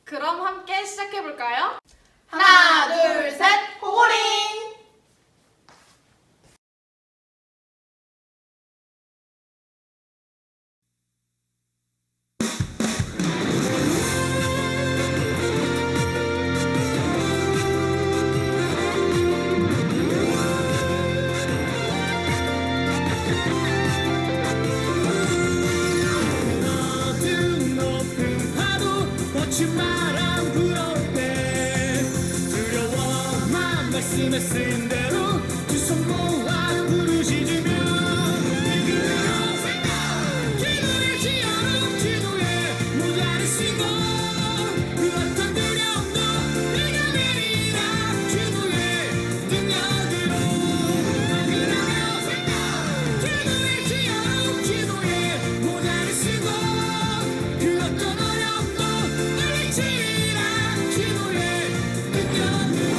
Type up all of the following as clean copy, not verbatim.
그럼 함께 시작해볼까요? 하나, 둘, 셋, 호고링! 어두운 높은 파도 거친 바람 불어올 때 두려워만 말씀에 쓴 대로 두 손 모아 부르짖으며 기도의 지어로 기도에 모자를 쓰고 그 어떤 두려움도 내가 내리라 기도의 능력으로 기도의 지어로 기도에 모자를 쓰고 그 어떤 어려움도 물리치라 기도의 능력으로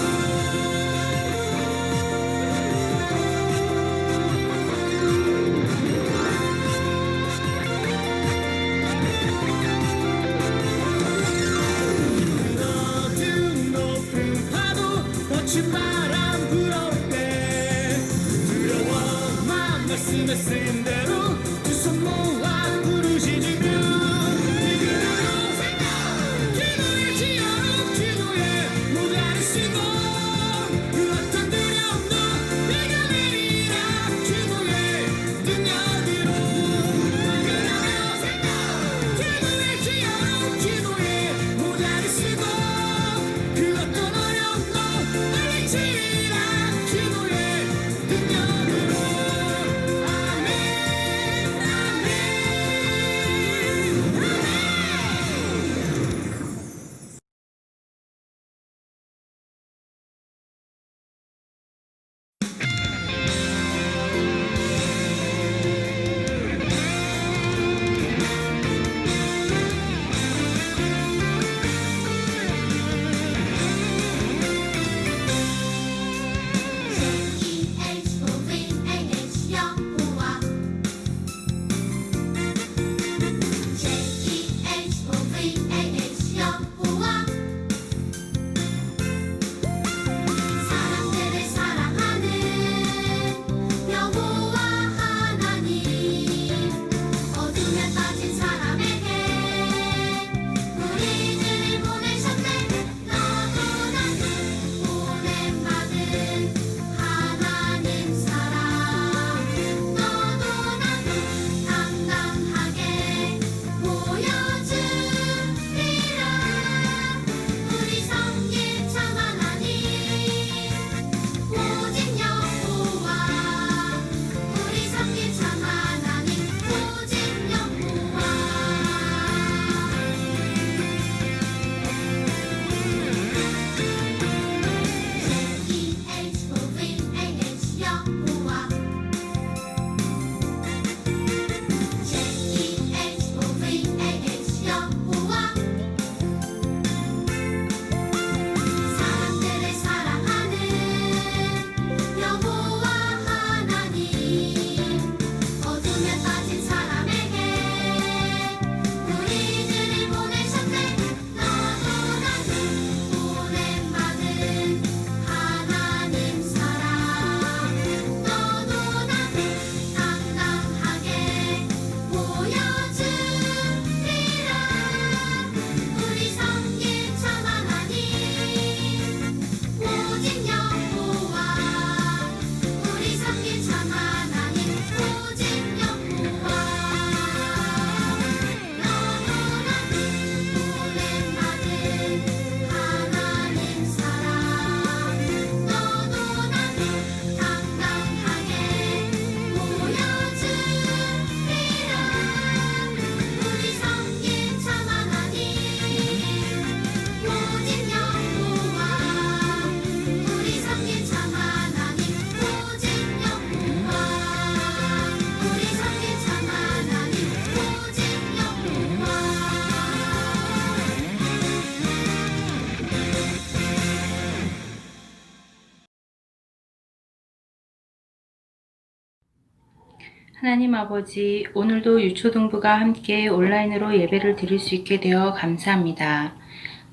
어두운 높은 파도 거친 바람 불어올 때 두려워만 말씀에 쓴 대로 두 손 모아 부르짖으며 기도의 지어로 기도에 모자를 쓰고 그 어떤 두려움도 내가 내리라 기도의 능력으로 기도의 지어로 기도에 모자를 쓰고 그 어떤 어려움도 물리치라 기도의 능력으로 아멘 아멘 J-E-H-O-V-A-H 여호와 J-E-H-O-V-A-H 여호와 사람들을 사랑하는 여호와 하나님 어둠에 빠진 사람에게 우리들을 보내셨네 너도 나도 보냄받은 하나님 사랑 너도 나도 당당하게 보여주리라 우리 섬길 참 하나님 오직 여호와 우리 섬길 참 하나님 오직 여호와 J-E-H-O-V-A-H 여호와 J-E-H-O-V-A-H 여호와 사람들을 사랑하는 여호와 하나님 어둠에 빠진 사람에게 우리들을 보내셨네 너도 나도 보냄받은 하나님 사랑 너도 나도 당당하게 보여주리라 우리 섬길 참 하나님 오직 여호와 우리 섬길 참 하나님 오직 여호와 너도 나도 보냄받은 하나님 사랑 너도 나도 당당하게 보여주리라 우리 섬길 참 하나님 오직 여호와 우리 섬길 참 하나님 오직 여호와 우리 섬길 참 하나님 오직 여호와 하나님 아버지, 오늘도 유초등부가 함께 온라인으로 예배를 드릴 수 있게 되어 감사합니다.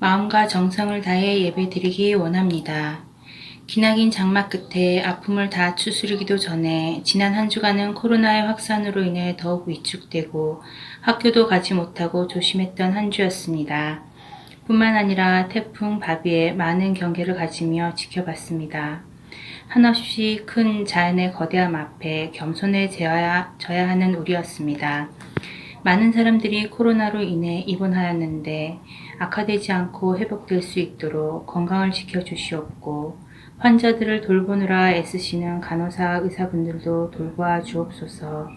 마음과 정성을 다해 예배드리기 원합니다. 기나긴 장마 끝에 아픔을 다 추스르기도 전에 지난 한 주간은 코로나의 확산으로 인해 더욱 위축되고 학교도 가지 못하고 조심했던 한 주였습니다. 뿐만 아니라 태풍 바비에 많은 경계를 가지며 지켜봤습니다. 한없이 큰 자연의 거대함 앞에 겸손해져야 하는 우리였습니다. 많은 사람들이 코로나로 인해 입원하였는데 악화되지 않고 회복될 수 있도록 건강을 지켜주시옵고 환자들을 돌보느라 애쓰시는 간호사 의사분들도 돌보아 주옵소서.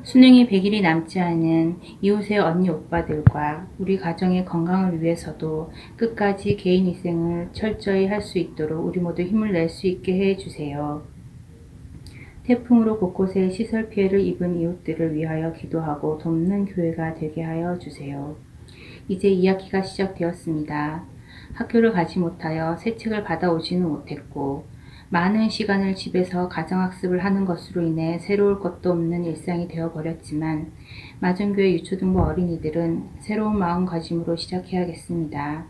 수능이 100일이 남지 않은 이웃의 언니 오빠들과 우리 가정의 건강을 위해서도 끝까지 개인 위생을 철저히 할 수 있도록 우리 모두 힘을 낼 수 있게 해주세요. 태풍으로 곳곳에 시설 피해를 입은 이웃들을 위하여 기도하고 돕는 교회가 되게 하여 주세요. 이제 2학기가 시작되었습니다. 학교를 가지 못하여 새 책을 받아오지는 못했고 많은 시간을 집에서 가정학습을 하는 것으로 인해 새로울 것도 없는 일상이 되어버렸지만 마정교회 유초등부 어린이들은 새로운 마음가짐으로 시작해야겠습니다.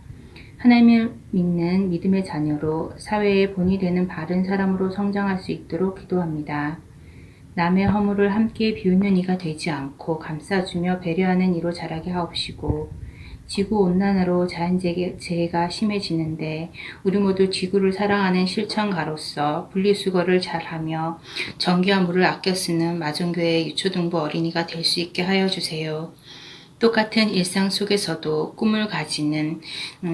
하나님을 믿는 믿음의 자녀로 사회의 본이 되는 바른 사람으로 성장할 수 있도록 기도합니다. 남의 허물을 함께 비웃는 이가 되지 않고 감싸주며 배려하는 이로 자라게 하옵시고 지구온난화로 자연재해가 심해지는데 우리 모두 지구를 사랑하는 실천가로서 분리수거를 잘하며 전기와 물을 아껴 쓰는 마정교회 유초등부 어린이가 될 수 있게 하여 주세요. 똑같은 일상 속에서도 꿈을 가지는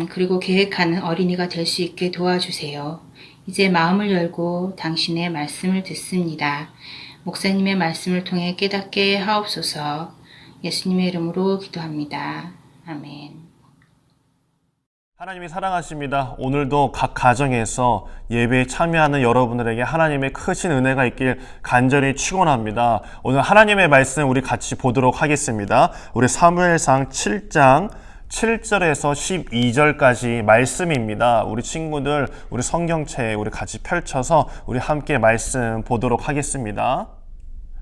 그리고 계획하는 어린이가 될 수 있게 도와주세요. 이제 마음을 열고 당신의 말씀을 듣습니다. 목사님의 말씀을 통해 깨닫게 하옵소서. 예수님의 이름으로 기도합니다. 아멘. 하나님이 사랑하십니다. 오늘도 각 가정에서 예배에 참여하는 여러분들에게 하나님의 크신 은혜가 있길 간절히 축원합니다. 오늘 하나님의 말씀 우리 같이 보도록 하겠습니다. 우리 사무엘상 7장 7절에서 12절까지 말씀입니다. 우리 친구들, 우리 성경책 우리 같이 펼쳐서 우리 함께 말씀 보도록 하겠습니다.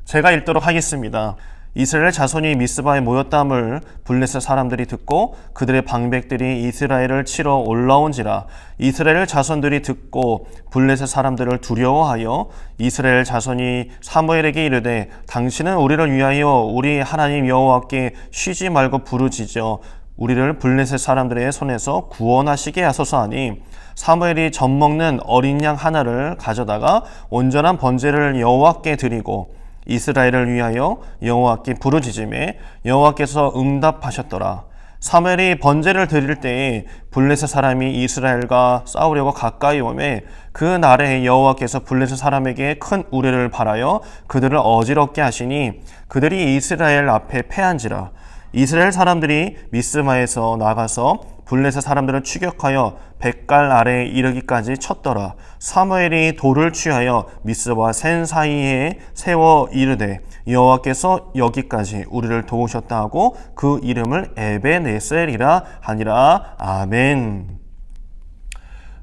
제가 읽도록 하겠습니다. 이스라엘 자손이 미스바에 모였담을 블레셋 사람들이 듣고 그들의 방백들이 이스라엘을 치러 올라온지라. 이스라엘 자손들이 듣고 블레셋 사람들을 두려워하여 이스라엘 자손이 사무엘에게 이르되 당신은 우리를 위하여 우리 하나님 여호와께 쉬지 말고 부르짖어 우리를 블레셋 사람들의 손에서 구원하시게 하소서 하니 사무엘이 젖먹는 어린 양 하나를 가져다가 온전한 번제를 여호와께 드리고 이스라엘을 위하여 여호와께 부르짖음에 여호와께서 응답하셨더라. 사무엘이 번제를 드릴 때에 블레셋 사람이 이스라엘과 싸우려고 가까이 오매 그 날에 여호와께서 블레셋 사람에게 큰 우레를 발하여 그들을 어지럽게 하시니 그들이 이스라엘 앞에 패한지라. 이스라엘 사람들이 미스마에서 나가서 블레셋 사람들을 추격하여 백갈 아래에 이르기까지 쳤더라. 사무엘이 돌을 취하여 미스와 센 사이에 세워 이르되 여호와께서 여기까지 우리를 도우셨다 하고 그 이름을 에베네셀이라 하니라. 아멘.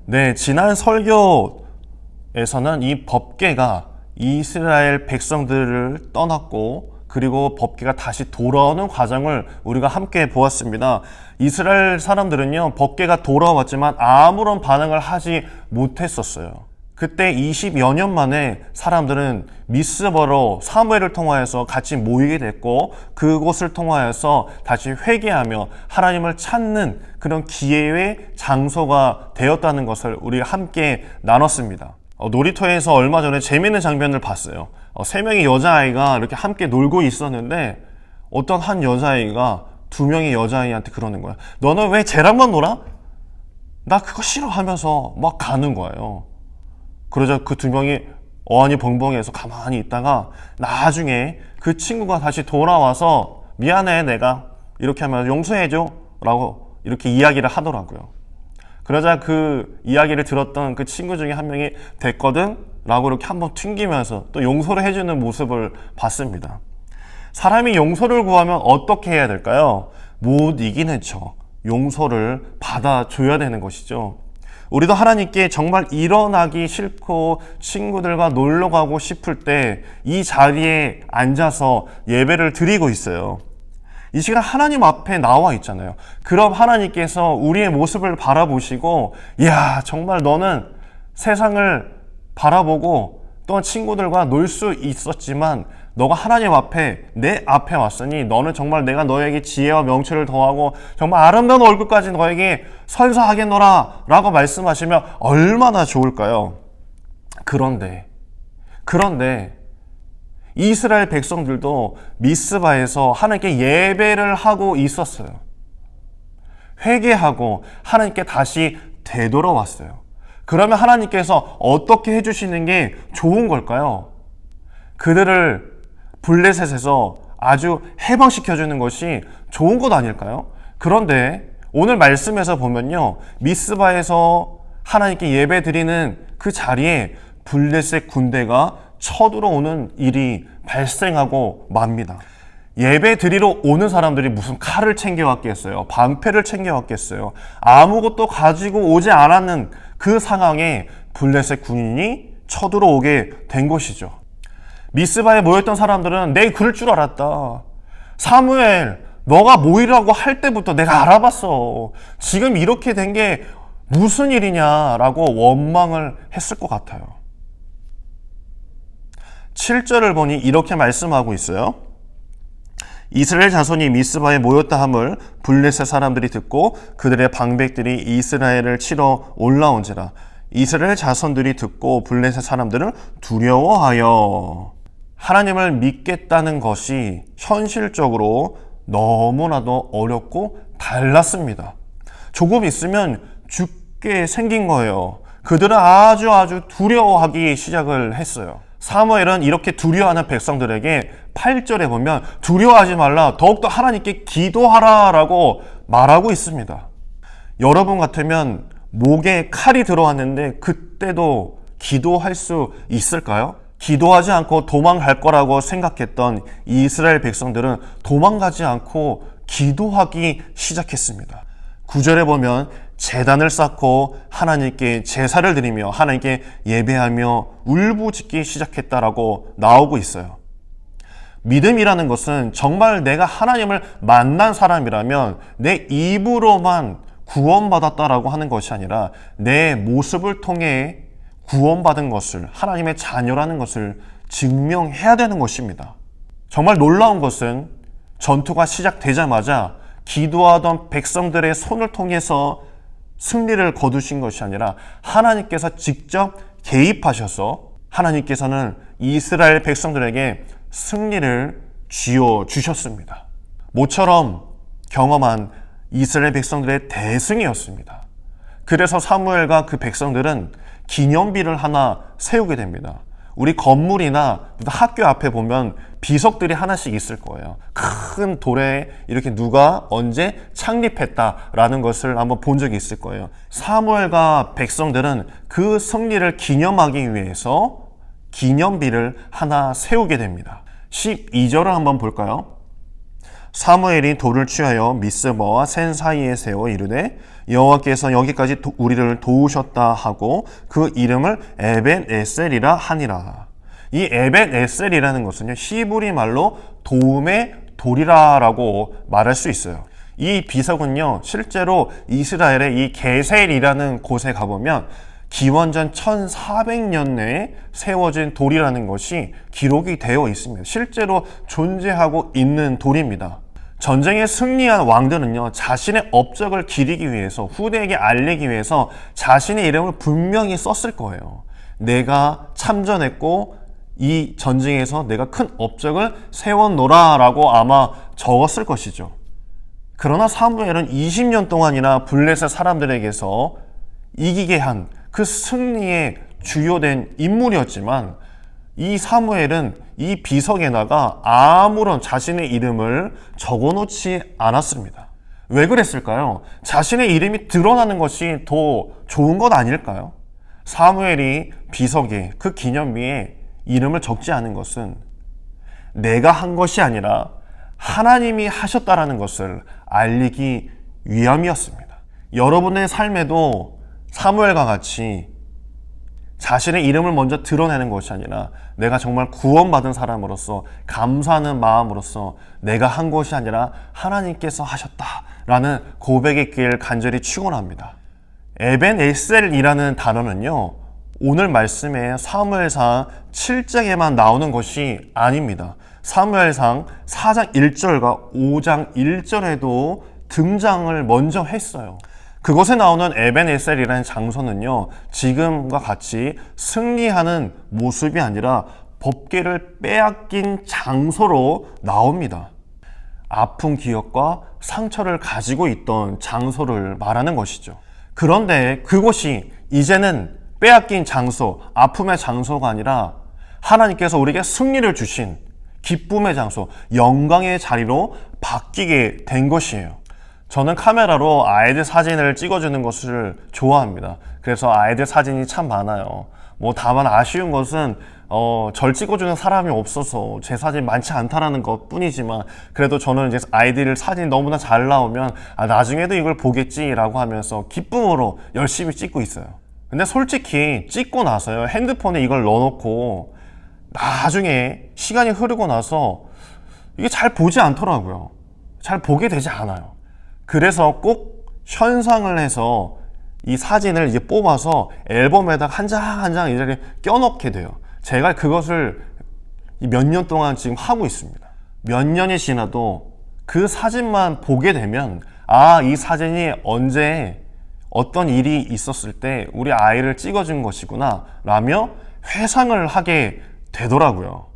네, 지난 설교에서는 이 법궤가 이스라엘 백성들을 떠났고 그리고 법궤가 다시 돌아오는 과정을 우리가 함께 보았습니다. 이스라엘 사람들은요, 법궤가 돌아왔지만 아무런 반응을 하지 못했었어요. 그때 20여 년 만에 사람들은 미스바로 사무엘을 통하여서 같이 모이게 됐고 그곳을 통하여서 다시 회개하며 하나님을 찾는 그런 기회의 장소가 되었다는 것을 우리가 함께 나눴습니다. 놀이터에서 얼마 전에 재미있는 장면을 봤어요. 3명의 여자아이가 이렇게 함께 놀고 있었는데 어떤 한 여자아이가 2명의 여자아이한테 그러는 거야. 너는 왜 쟤랑만 놀아? 나 그거 싫어 하면서 막 가는 거예요. 그러자 그 2명이 어안이 벙벙해서 가만히 있다가 나중에 그 친구가 다시 돌아와서 미안해 내가 이렇게 하면 용서해줘 라고 이렇게 이야기를 하더라고요. 그러자 그 이야기를 들었던 그 친구 중에 한 명이 됐거든? 라고 이렇게 한번 튕기면서 또 용서를 해주는 모습을 봤습니다. 사람이 용서를 구하면 어떻게 해야 될까요? 못 이기는 척 용서를 받아줘야 되는 것이죠. 우리도 하나님께 정말 일어나기 싫고 친구들과 놀러 가고 싶을 때 이 자리에 앉아서 예배를 드리고 있어요. 이 시간 하나님 앞에 나와 있잖아요. 그럼 하나님께서 우리의 모습을 바라보시고, 이야, 정말 너는 세상을 바라보고 또한 친구들과 놀 수 있었지만 너가 하나님 앞에, 내 앞에 왔으니 너는 정말 내가 너에게 지혜와 명철을 더하고 정말 아름다운 얼굴까지 너에게 선사하겠노라 라고 말씀하시면 얼마나 좋을까요? 그런데 이스라엘 백성들도 미스바에서 하나님께 예배를 하고 있었어요. 회개하고 하나님께 다시 되돌아왔어요. 그러면 하나님께서 어떻게 해주시는 게 좋은 걸까요? 그들을 블레셋에서 아주 해방시켜주는 것이 좋은 것 아닐까요? 그런데 오늘 말씀에서 보면요, 미스바에서 하나님께 예배 드리는 그 자리에 블레셋 군대가 쳐들어오는 일이 발생하고 맙니다. 예배 드리러 오는 사람들이 무슨 칼을 챙겨왔겠어요? 방패를 챙겨왔겠어요? 아무것도 가지고 오지 않았는 그 상황에 블레셋 군인이 쳐들어오게 된 것이죠. 미스바에 모였던 사람들은 내가 그럴 줄 알았다. 사무엘, 너가 모이라고 할 때부터 내가 알아봤어. 지금 이렇게 된 게 무슨 일이냐라고 원망을 했을 것 같아요. 7절을 보니 이렇게 말씀하고 있어요. 이스라엘 자손이 미스바에 모였다 함을 블레셋 사람들이 듣고 그들의 방백들이 이스라엘을 치러 올라온지라. 이스라엘 자손들이 듣고 블레셋 사람들을 두려워하여. 하나님을 믿겠다는 것이 현실적으로 너무나도 어렵고 달랐습니다. 조금 있으면 죽게 생긴 거예요. 그들은 아주 두려워하기 시작을 했어요. 사무엘은 이렇게 두려워하는 백성들에게 8절에 보면 두려워하지 말라, 더욱더 하나님께 기도하라 라고 말하고 있습니다. 여러분 같으면 목에 칼이 들어왔는데 그때도 기도할 수 있을까요? 기도하지 않고 도망갈 거라고 생각했던 이스라엘 백성들은 도망가지 않고 기도하기 시작했습니다. 9절에 보면 제단을 쌓고 하나님께 제사를 드리며 하나님께 예배하며 울부짖기 시작했다라고 나오고 있어요. 믿음이라는 것은 정말 내가 하나님을 만난 사람이라면 내 입으로만 구원받았다라고 하는 것이 아니라 내 모습을 통해 구원받은 것을, 하나님의 자녀라는 것을 증명해야 되는 것입니다. 정말 놀라운 것은 전투가 시작되자마자 기도하던 백성들의 손을 통해서 승리를 거두신 것이 아니라 하나님께서 직접 개입하셔서 하나님께서는 이스라엘 백성들에게 승리를 쥐어 주셨습니다. 모처럼 경험한 이스라엘 백성들의 대승이었습니다. 그래서 사무엘과 그 백성들은 기념비를 하나 세우게 됩니다. 우리 건물이나 학교 앞에 보면 비석들이 하나씩 있을 거예요. 큰 돌에 이렇게 누가 언제 창립했다라는 것을 한번 본 적이 있을 거예요. 사무엘과 백성들은 그 승리를 기념하기 위해서 기념비를 하나 세우게 됩니다. 12절을 한번 볼까요? 사무엘이 돌을 취하여 미스바와 센 사이에 세워 이르되 여호와께서 여기까지 우리를 도우셨다 하고 그 이름을 에벤에셀이라 하니라. 이 에벤에셀이라는 것은요, 히브리 말로 도움의 돌이라고 말할 수 있어요. 이 비석은요, 실제로 이스라엘의 이 게셀이라는 곳에 가보면 기원전 1400년 내에 세워진 돌이라는 것이 기록이 되어 있습니다. 실제로 존재하고 있는 돌입니다. 전쟁에 승리한 왕들은요, 자신의 업적을 기리기 위해서, 후대에게 알리기 위해서 자신의 이름을 분명히 썼을 거예요. 내가 참전했고 이 전쟁에서 내가 큰 업적을 세웠노라 라고 아마 적었을 것이죠. 그러나 사무엘은 20년 동안이나 블레셋 사람들에게서 이기게 한 그 승리의 주요된 인물이었지만 이 사무엘은 이 비석에다가 아무런 자신의 이름을 적어놓지 않았습니다. 왜 그랬을까요? 자신의 이름이 드러나는 것이 더 좋은 것 아닐까요? 사무엘이 비석에, 그 기념비에 이름을 적지 않은 것은 내가 한 것이 아니라 하나님이 하셨다라는 것을 알리기 위함이었습니다. 여러분의 삶에도 사무엘과 같이 자신의 이름을 먼저 드러내는 것이 아니라 내가 정말 구원받은 사람으로서 감사하는 마음으로서 내가 한 것이 아니라 하나님께서 하셨다라는 고백이 있길 간절히 축원합니다. 에벤에셀이라는 단어는요, 오늘 말씀에 사무엘상 7장에만 나오는 것이 아닙니다. 사무엘상 4장 1절과 5장 1절에도 등장을 먼저 했어요. 그곳에 나오는 에벤에셀이라는 장소는요, 지금과 같이 승리하는 모습이 아니라 법궤를 빼앗긴 장소로 나옵니다. 아픈 기억과 상처를 가지고 있던 장소를 말하는 것이죠. 그런데 그곳이 이제는 빼앗긴 장소, 아픔의 장소가 아니라 하나님께서 우리에게 승리를 주신 기쁨의 장소, 영광의 자리로 바뀌게 된 것이에요. 저는 카메라로 아이들 사진을 찍어주는 것을 좋아합니다. 그래서 아이들 사진이 참 많아요. 다만 아쉬운 것은 절 찍어주는 사람이 없어서 제 사진 많지 않다라는 것 뿐이지만, 그래도 저는 이제 아이들 사진이 너무나 잘 나오면 나중에도 이걸 보겠지라고 하면서 기쁨으로 열심히 찍고 있어요. 근데 솔직히 찍고 나서요, 핸드폰에 이걸 넣어놓고 나중에 시간이 흐르고 나서 이게 잘 보지 않더라고요. 잘 보게 되지 않아요. 그래서 꼭 현상을 해서 이 사진을 이제 뽑아서 앨범에다 한 장 한 장 이 자리에 껴넣게 돼요. 제가 그것을 몇 년 동안 지금 하고 있습니다. 몇 년이 지나도 그 사진만 보게 되면 이 사진이 언제 어떤 일이 있었을 때 우리 아이를 찍어준 것이구나 라며 회상을 하게 되더라고요.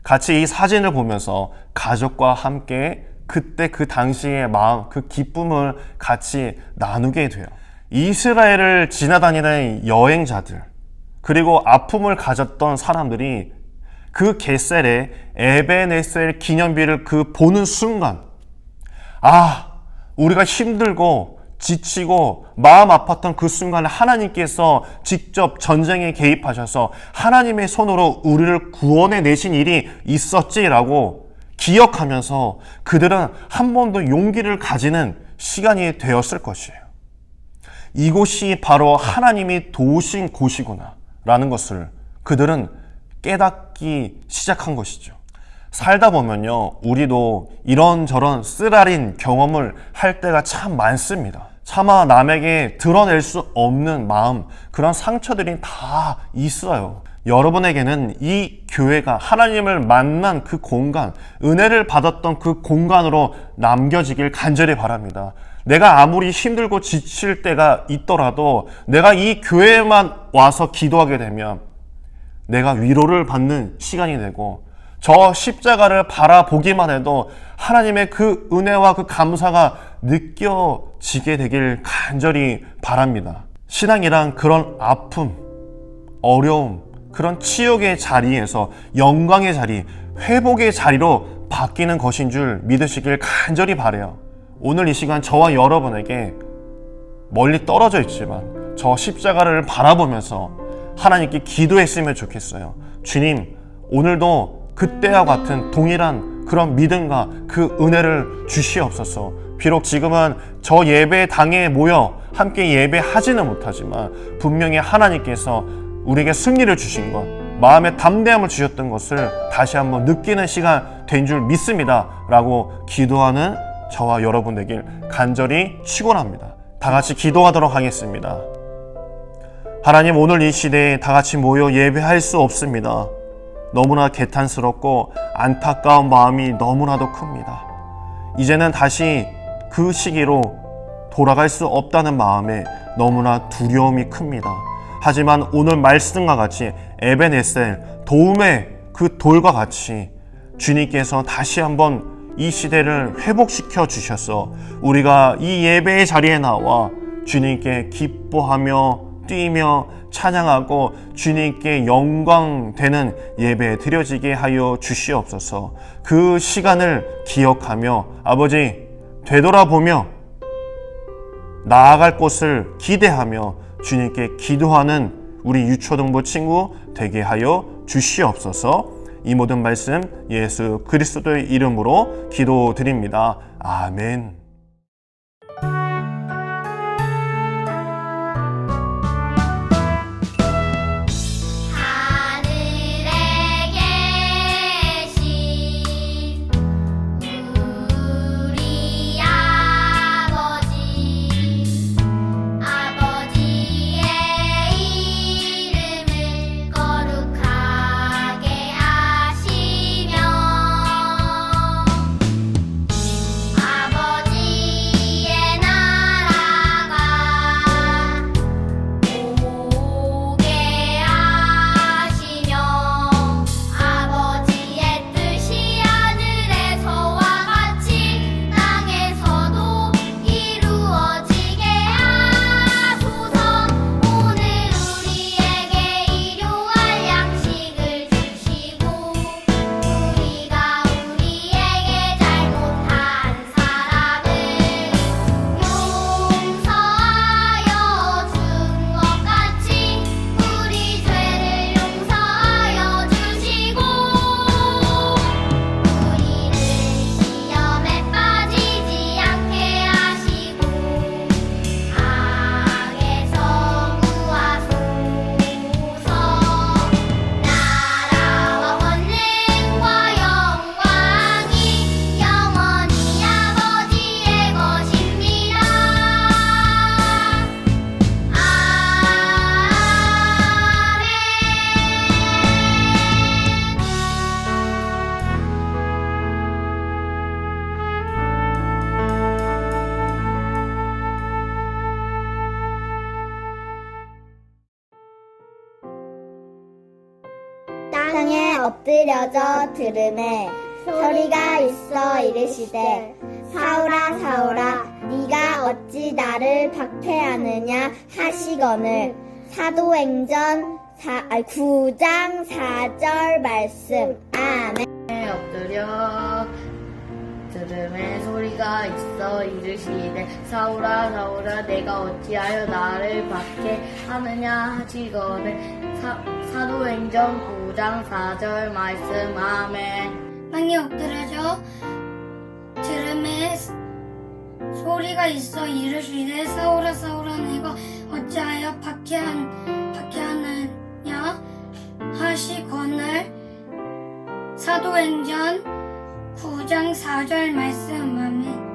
같이 이 사진을 보면서 가족과 함께 그때 그 당시의 마음, 그 기쁨을 같이 나누게 돼요. 이스라엘을 지나다니는 여행자들, 그리고 아픔을 가졌던 사람들이 그 겟셀의 에벤에셀 기념비를 보는 순간, 우리가 힘들고 지치고 마음 아팠던 그 순간에 하나님께서 직접 전쟁에 개입하셔서 하나님의 손으로 우리를 구원해 내신 일이 있었지라고 기억하면서 그들은 한 번 더 용기를 가지는 시간이 되었을 것이에요. 이곳이 바로 하나님이 도우신 곳이구나 라는 것을 그들은 깨닫기 시작한 것이죠. 살다 보면요, 우리도 이런저런 쓰라린 경험을 할 때가 참 많습니다. 차마 남에게 드러낼 수 없는 마음, 그런 상처들이 다 있어요. 여러분에게는 이 교회가 하나님을 만난 그 공간, 은혜를 받았던 그 공간으로 남겨지길 간절히 바랍니다. 내가 아무리 힘들고 지칠 때가 있더라도 내가 이 교회에만 와서 기도하게 되면 내가 위로를 받는 시간이 되고, 저 십자가를 바라보기만 해도 하나님의 그 은혜와 그 감사가 느껴지게 되길 간절히 바랍니다. 신앙이란 그런 아픔, 어려움, 그런 치욕의 자리에서 영광의 자리, 회복의 자리로 바뀌는 것인 줄 믿으시길 간절히 바라요. 오늘 이 시간 저와 여러분에게 멀리 떨어져 있지만 저 십자가를 바라보면서 하나님께 기도했으면 좋겠어요. 주님, 오늘도 그때와 같은 동일한 그런 믿음과 그 은혜를 주시옵소서. 비록 지금은 저 예배당에 모여 함께 예배하지는 못하지만 분명히 하나님께서 우리에게 승리를 주신 것, 마음의 담대함을 주셨던 것을 다시 한번 느끼는 시간 된 줄 믿습니다 라고 기도하는 저와 여러분 되길 간절히 축원합니다. 다 같이 기도하도록 하겠습니다. 하나님, 오늘 이 시대에 다 같이 모여 예배할 수 없습니다. 너무나 개탄스럽고 안타까운 마음이 너무나도 큽니다. 이제는 다시 그 시기로 돌아갈 수 없다는 마음에 너무나 두려움이 큽니다. 하지만 오늘 말씀과 같이 에벤에셀, 도움의 그 돌과 같이 주님께서 다시 한번 이 시대를 회복시켜 주셔서 우리가 이 예배의 자리에 나와 주님께 기뻐하며 뛰며 찬양하고 주님께 영광 되는 예배 드려지게 하여 주시옵소서. 그 시간을 기억하며 아버지 되돌아보며 나아갈 곳을 기대하며 주님께 기도하는 우리 유초등부 친구 되게 하여 주시옵소서. 이 모든 말씀 예수 그리스도의 이름으로 기도드립니다. 아멘. 엎드려져 들음에 소리가 있어 이르시되 사울아 사울아 네가 어찌 나를 박해하느냐 하시거늘. 사도행전 9장 4절 말씀. 아멘. 엎드려 들음에 소리가 있어 이르시되 사울아 사울아 내가 어찌하여 나를 박해하느냐 하시거늘. 사도행전 9장 4절 말씀. 아멘. 땅에 엎드려져 들음에 소리가 있어 이르시되 사울아 사울아 내가 어찌하여 박해하느냐 하시거늘. 사도행전 9장 4절 말씀. 아멘.